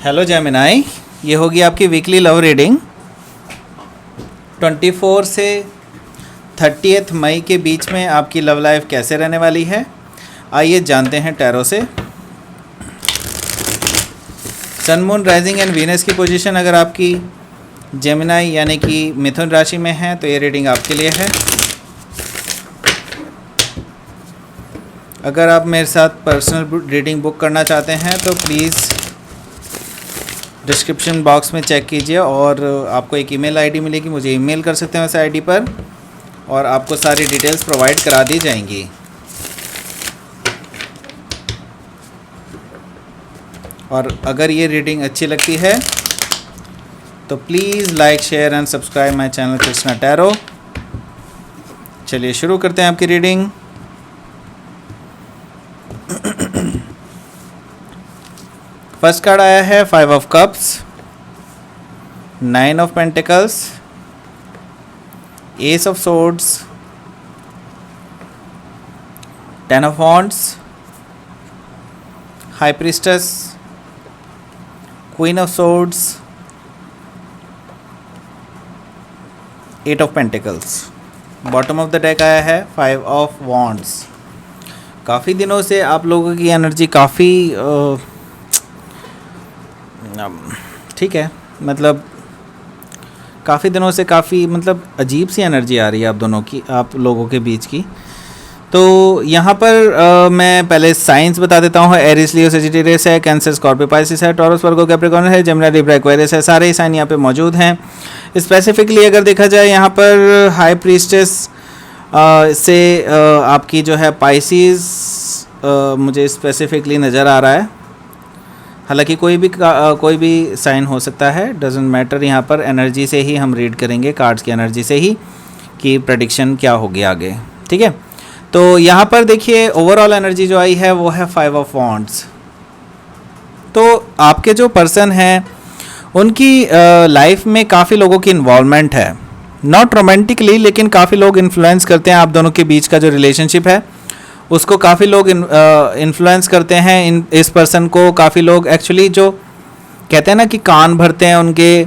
Hello Gemini, ये होगी आपकी वीकली लव रीडिंग 24 से 30 मई के बीच में आपकी लव लाइफ कैसे रहने वाली है। आइए जानते हैं टैरो से। सन, मून, राइजिंग एंड वीनस की पोजीशन अगर आपकी जेमिनाई यानी कि मिथुन राशि में है तो ये रीडिंग आपके लिए है। अगर आप मेरे साथ पर्सनल रीडिंग बुक करना चाहते हैं तो प्लीज़ डिस्क्रिप्शन बॉक्स में चेक कीजिए और आपको एक ईमेल आईडी मिलेगी, मुझे ईमेल कर सकते हैं उस आईडी पर और आपको सारी डिटेल्स प्रोवाइड करा दी जाएंगी। और अगर ये रीडिंग अच्छी लगती है तो please like, share and subscribe my channel Krishna tarot. चलिए शुरू करते हैं आपकी रीडिंग। फर्स्ट कार्ड आया है 5 of cups, 9 of pentacles, S of swords, 10 of wands, high priestess, queen of swords, 8 of pentacles. Bottom of the deck आया है 5 of wands. काफ़ी दिनों से आप लोगों की एनर्जी काफ़ी ठीक है, मतलब काफ़ी दिनों से काफ़ी अजीब सी एनर्जी आ रही है आप दोनों की, आप लोगों के बीच की। तो यहाँ पर मैं पहले साइंस बता देता हूँ। एरिस, लियो, सेजिटेरियस है, कैंसर, स्कॉर्पियो, पाइसिस है, टॉरस, वर्गो, कैप्रिकॉर्न है, जेमिनी, लिब्रा, एक्वेरियस है। सारे ही साइन यहाँ पे मौजूद हैं। स्पेसिफिकली अगर देखा जाए यहाँ पर हाई प्रीस्टेस से आपकी जो है पाइसिस मुझे स्पेसिफिकली नज़र आ रहा है। हालांकि कोई भी साइन हो सकता है, डजेंट मैटर। यहाँ पर एनर्जी से ही हम रीड करेंगे, कार्ड्स की एनर्जी से ही कि प्रेडिक्शन क्या होगी आगे, ठीक है। तो यहाँ पर देखिए ओवरऑल एनर्जी जो आई है वो है 5 ऑफ वॉन्ड्स। तो आपके जो पर्सन हैं उनकी लाइफ में काफ़ी लोगों की इन्वॉल्वमेंट है, नॉट रोमांटिकली, लेकिन काफ़ी लोग इन्फ्लुएंस करते हैं आप दोनों के बीच का जो रिलेशनशिप है उसको। काफ़ी लोग इन्फ्लुएंस करते हैं इस पर्सन को। काफ़ी लोग एक्चुअली जो कहते हैं ना कि कान भरते हैं उनके,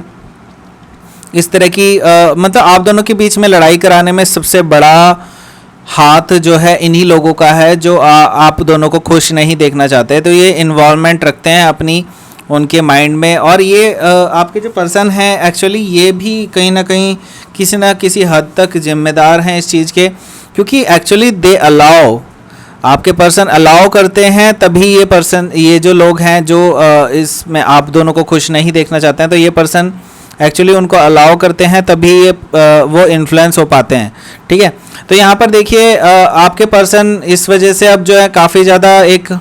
इस तरह की आप दोनों के बीच में लड़ाई कराने में सबसे बड़ा हाथ जो है इन्हीं लोगों का है, जो आप दोनों को खुश नहीं देखना चाहते। तो ये इन्वॉल्वमेंट रखते हैं अपनी उनके माइंड में। और ये आपके जो पर्सन हैं एक्चुअली ये भी कहीं ना कहीं किसी ना किसी हद तक जिम्मेदार हैं इस चीज़ के, क्योंकि एक्चुअली दे अलाउ, आपके पर्सन अलाउ करते हैं तभी ये जो लोग हैं जो इसमें आप दोनों को खुश नहीं देखना चाहते हैं, तो ये पर्सन एक्चुअली उनको अलाउ करते हैं तभी ये वो इन्फ्लुएंस हो पाते हैं, ठीक है। तो यहाँ पर देखिए आपके पर्सन इस वजह से अब जो है काफ़ी ज़्यादा एक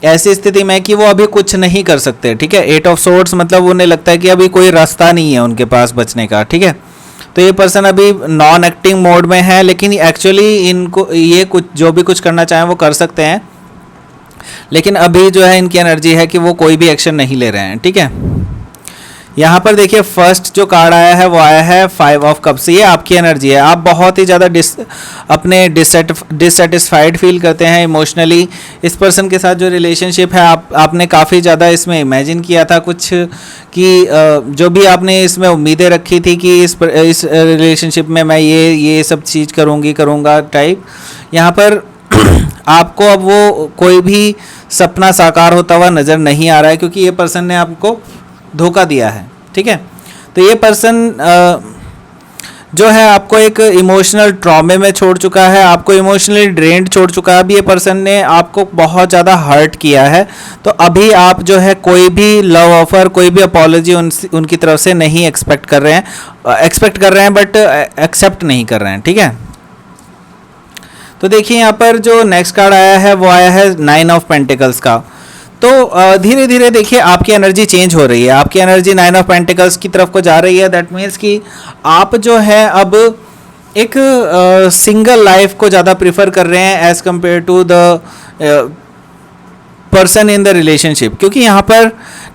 ऐसी स्थिति में कि वो अभी कुछ नहीं कर सकते, ठीक है। 8 ऑफ सोर्ड्स उन्हें लगता है कि अभी कोई रास्ता नहीं है उनके पास बचने का, ठीक है। तो ये पर्सन अभी नॉन एक्टिंग मोड में है, लेकिन एक्चुअली इनको ये कुछ जो भी कुछ करना चाहें वो कर सकते हैं, लेकिन अभी जो है इनकी एनर्जी है कि वो कोई भी एक्शन नहीं ले रहे हैं, ठीक है। यहाँ पर देखिए फर्स्ट जो कार्ड आया है वो आया है 5 ऑफ कप्स। ये आपकी एनर्जी है। आप बहुत ही ज़्यादा अपने डिससेटिस्फाइड फील करते हैं इमोशनली। इस पर्सन के साथ जो रिलेशनशिप है आपने काफ़ी ज़्यादा इसमें इमेजिन किया था कुछ, कि जो भी आपने इसमें उम्मीदें रखी थी कि इस रिलेशनशिप में मैं ये सब चीज़ करूँगा टाइप। यहाँ पर आपको अब वो कोई भी सपना साकार होता हुआ नज़र नहीं आ रहा है, क्योंकि ये पर्सन ने आपको धोखा दिया है, ठीक है। तो ये पर्सन जो है आपको एक इमोशनल ट्रॉमे में छोड़ चुका है, आपको इमोशनली ड्रेन्ड छोड़ चुका है। अभी ये पर्सन ने आपको बहुत ज़्यादा हर्ट किया है, तो अभी आप जो है कोई भी लव ऑफर, कोई भी अपॉलॉजी उनकी तरफ से नहीं एक्सपेक्ट कर रहे हैं बट एक्सेप्ट नहीं कर रहे हैं, ठीक है। तो देखिए यहाँ पर जो नेक्स्ट कार्ड आया है वो आया है 9 ऑफ पेंटिकल्स का। तो धीरे धीरे देखिए आपकी एनर्जी चेंज हो रही है, आपकी एनर्जी 9 ऑफ पेंटिकल्स की तरफ को जा रही है। दैट मीन्स कि आप जो है अब एक सिंगल लाइफ को ज़्यादा प्रीफर कर रहे हैं as compare to the person in the relationship, क्योंकि यहाँ पर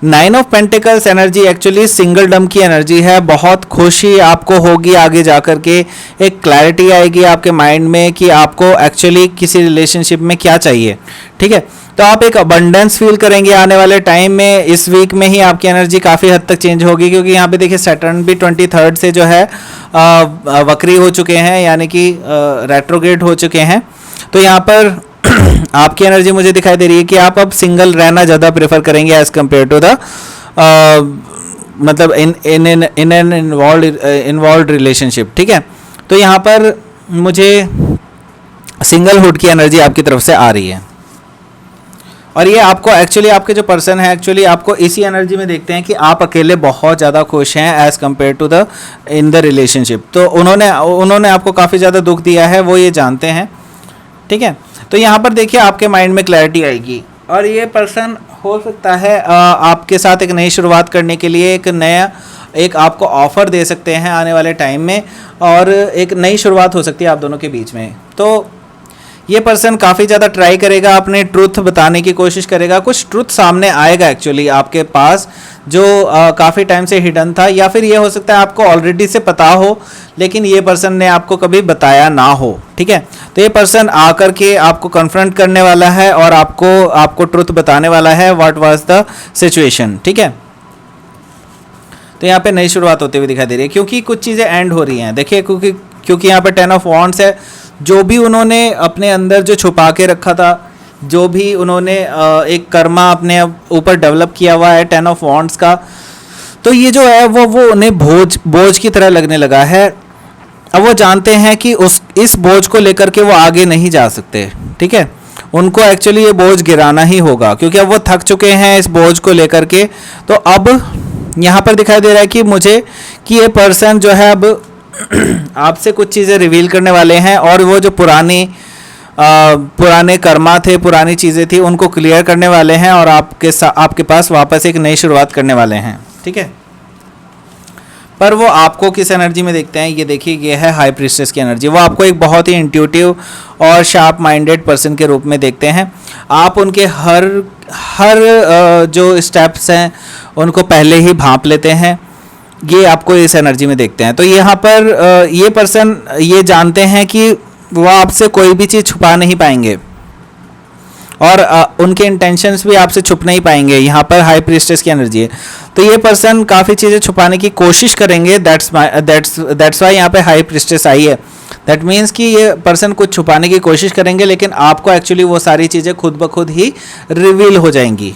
9 of pentacles energy actually singledom की एनर्जी है। बहुत खुशी आपको होगी आगे जा कर के, एक क्लैरिटी आएगी आपके माइंड में कि आपको एक्चुअली किसी रिलेशनशिप में क्या चाहिए, ठीक है। तो आप एक अबंडेंस फील करेंगे आने वाले टाइम में। इस वीक में ही आपकी एनर्जी काफ़ी हद तक चेंज होगी, क्योंकि यहाँ पे देखिए सैटर्न भी 23 से जो है वक्री हो चुके हैं, यानी कि रेट्रोग्रेड हो चुके हैं। तो यहाँ पर आपकी एनर्जी मुझे दिखाई दे रही है कि आप अब सिंगल रहना ज़्यादा प्रेफर करेंगे एज कम्पेयर टू द मतलब इन एन इन्वॉल्व रिलेशनशिप, ठीक है। तो यहाँ पर मुझे सिंगलहुड की एनर्जी आपकी तरफ से आ रही है, और ये आपको एक्चुअली आपके जो पर्सन है एक्चुअली आपको इसी एनर्जी में देखते हैं कि आप अकेले बहुत ज़्यादा खुश हैं as compare to the in the relationship. तो उन्होंने आपको काफ़ी ज़्यादा दुख दिया है, वो ये जानते हैं, ठीक है। तो यहाँ पर देखिए आपके माइंड में क्लैरिटी आएगी, और ये पर्सन हो सकता है आपके साथ एक नई शुरुआत करने के लिए एक आपको ऑफ़र दे सकते हैं आने वाले टाइम में, और एक नई शुरुआत हो सकती है आप दोनों के बीच में। तो ये पर्सन काफ़ी ज़्यादा ट्राई करेगा, अपने ट्रुथ बताने की कोशिश करेगा। कुछ ट्रुथ सामने आएगा एक्चुअली आपके पास जो काफ़ी टाइम से हिडन था, या फिर ये हो सकता है आपको ऑलरेडी से पता हो लेकिन ये पर्सन ने आपको कभी बताया ना हो, ठीक है। तो ये पर्सन आकर के आपको कन्फ्रंट करने वाला है और आपको ट्रुथ बताने वाला है, व्हाट वाज द सिचुएशन, ठीक है। तो यहाँ पे नई शुरुआत होते हुए दिखाई दे रही है, क्योंकि कुछ चीज़ें एंड हो रही हैं। देखिए क्योंकि यहाँ पे 10 ऑफ वॉन्ड्स है, जो भी उन्होंने अपने अंदर जो छुपा के रखा था, जो भी उन्होंने एक कर्मा अपने ऊपर डेवलप किया हुआ है 10 ऑफ वॉन्ड्स का, तो ये जो है वो उन्हें बोझ की तरह लगने लगा है। अब वो जानते हैं कि इस बोझ को लेकर के वो आगे नहीं जा सकते, ठीक है। उनको एक्चुअली ये बोझ गिराना ही होगा, क्योंकि अब वो थक चुके हैं इस बोझ को लेकर के। तो अब यहाँ पर दिखाई दे रहा है कि ये पर्सन जो है अब आपसे कुछ चीज़ें रिवील करने वाले हैं, और वो जो पुराने कर्मा थे, पुरानी चीज़ें थी, उनको क्लियर करने वाले हैं, और आपके पास वापस एक नई शुरुआत करने वाले हैं, ठीक है। पर वो आपको किस एनर्जी में देखते हैं, ये देखिए, ये है हाई प्रीस्टेस की एनर्जी। वो आपको एक बहुत ही इंट्यूटिव और शार्प माइंडेड पर्सन के रूप में देखते हैं। आप उनके हर जो स्टेप्स हैं उनको पहले ही भांप लेते हैं, ये आपको इस एनर्जी में देखते हैं। तो यहाँ पर ये पर्सन ये जानते हैं कि वो आपसे कोई भी चीज़ छुपा नहीं पाएंगे, और उनके इंटेंशंस भी आपसे छुप नहीं पाएंगे। यहाँ पर हाई प्रीस्टेस की एनर्जी है, तो ये पर्सन काफ़ी चीज़ें छुपाने की कोशिश करेंगे। दैट्स वाई यहाँ पे हाई प्रीस्टेस आई है। दैट मीन्स कि ये पर्सन कुछ छुपाने की कोशिश करेंगे, लेकिन आपको एक्चुअली वो सारी चीज़ें खुद ब खुद ही रिवील हो जाएंगी।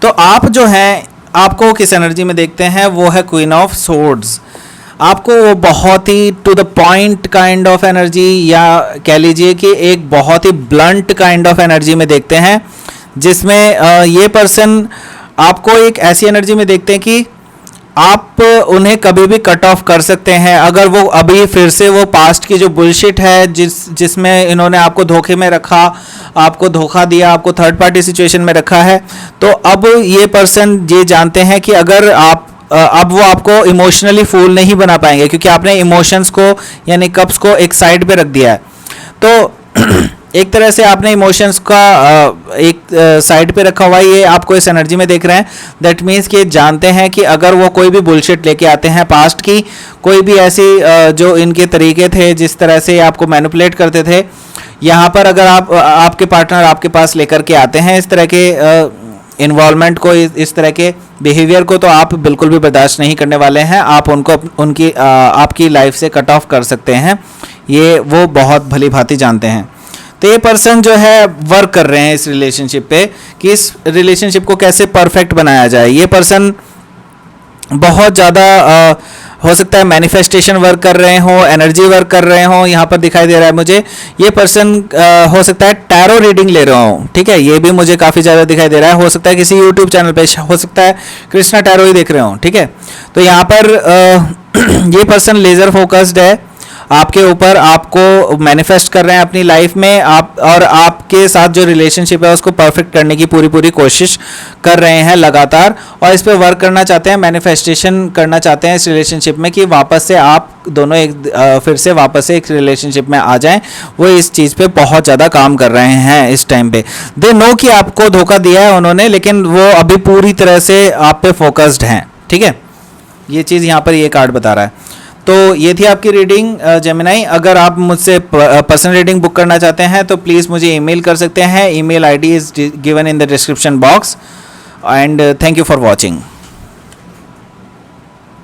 तो आप जो हैं, आपको किस एनर्जी में देखते हैं, वो है क्वीन ऑफ सोर्ड्स। आपको वो बहुत ही to the point kind of energy, या कह लीजिए कि एक बहुत ही ब्लंट काइंड ऑफ एनर्जी में देखते हैं, जिसमें ये पर्सन आपको एक ऐसी एनर्जी में देखते हैं कि आप उन्हें कभी भी कट ऑफ कर सकते हैं। अगर वो अभी फिर से वो पास्ट की जो बुलशिट है, जिसमें इन्होंने आपको धोखे में रखा, आपको धोखा दिया, आपको थर्ड पार्टी सिचुएशन में रखा है, तो अब ये पर्सन ये जानते हैं कि अगर अब वो आपको इमोशनली फूल नहीं बना पाएंगे, क्योंकि आपने इमोशंस को यानी कप्स को एक साइड पे रख दिया है। तो एक तरह से आपने इमोशंस का एक साइड पे रखा हुआ है, ये आपको इस एनर्जी में देख रहे हैं। दैट मीन्स कि जानते हैं कि अगर वो कोई भी बुलशिट लेके आते हैं पास्ट की, कोई भी ऐसी जो इनके तरीके थे, जिस तरह से आपको मैनिपुलेट करते थे, यहाँ पर अगर आपके पार्टनर आपके पास लेकर के आते हैं इस तरह के इन्वॉल्वमेंट को, इस तरह के बिहेवियर को, तो आप बिल्कुल भी बर्दाश्त नहीं करने वाले हैं। आप उनको आपकी लाइफ से कट ऑफ कर सकते हैं, ये वो बहुत भली भांति जानते हैं। तो ये पर्सन जो है वर्क कर रहे हैं इस रिलेशनशिप पे, कि इस रिलेशनशिप को कैसे परफेक्ट बनाया जाए। ये पर्सन बहुत ज़्यादा हो सकता है मैनिफेस्टेशन वर्क कर रहे हो, एनर्जी वर्क कर रहे हो। यहाँ पर दिखाई दे रहा है मुझे ये पर्सन हो सकता है टैरो रीडिंग ले रहा हो, ठीक है, ये भी मुझे काफ़ी ज़्यादा दिखाई दे रहा है। हो सकता है किसी यूट्यूब चैनल पे, हो सकता है कृष्णा टैरो ही देख रहे हो, ठीक है। तो यहाँ पर ये पर्सन लेज़र फोकस्ड है, आपके ऊपर, आपको मैनिफेस्ट कर रहे हैं अपनी लाइफ में, आप और आपके साथ जो रिलेशनशिप है उसको परफेक्ट करने की पूरी पूरी कोशिश कर रहे हैं लगातार, और इस पर वर्क करना चाहते हैं, मैनिफेस्टेशन करना चाहते हैं इस रिलेशनशिप में कि वापस से आप दोनों फिर से वापस से एक रिलेशनशिप में आ जाएं। वो इस चीज़ पे बहुत ज़्यादा काम कर रहे हैं इस टाइम पे। दे नो कि आपको धोखा दिया है उन्होंने, लेकिन वो अभी पूरी तरह से आप पे फोकस्ड हैं। ठीक है, ये चीज़ यहाँ पर ये कार्ड बता रहा है। तो ये थी आपकी रीडिंग जेमिनाई। अगर आप मुझसे पर्सनल रीडिंग बुक करना चाहते हैं तो प्लीज़ मुझे ईमेल कर सकते हैं। Email ID is given in the description box. And thank you for watching.